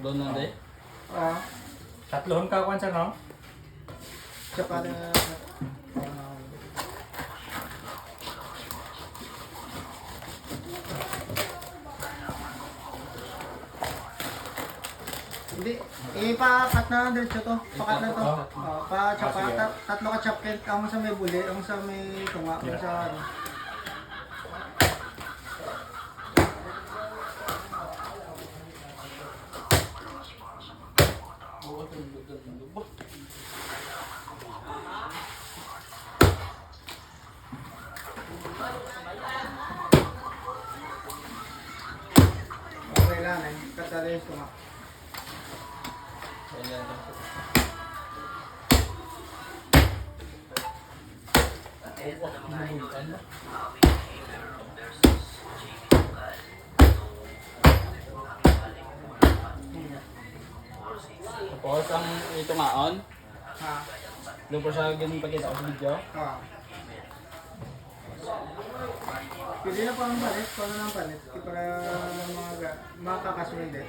Doon na din. Oo. Tatlohon ka kwan sa no? Siya para... Hindi, ipakat na diretso to. Pakat na to. Pa-chapa, tatlo ka chapket. Ang sa may buli, ang sa may tunga, ang sa ano. Okay lang eh, katalo yung tunga. Tapos ang ito nga on. Ha? Doon po siya ganun pakita ko sa video. Ha? Pili na pa ang palit, paano na ang palit? Para mga kakasunin din.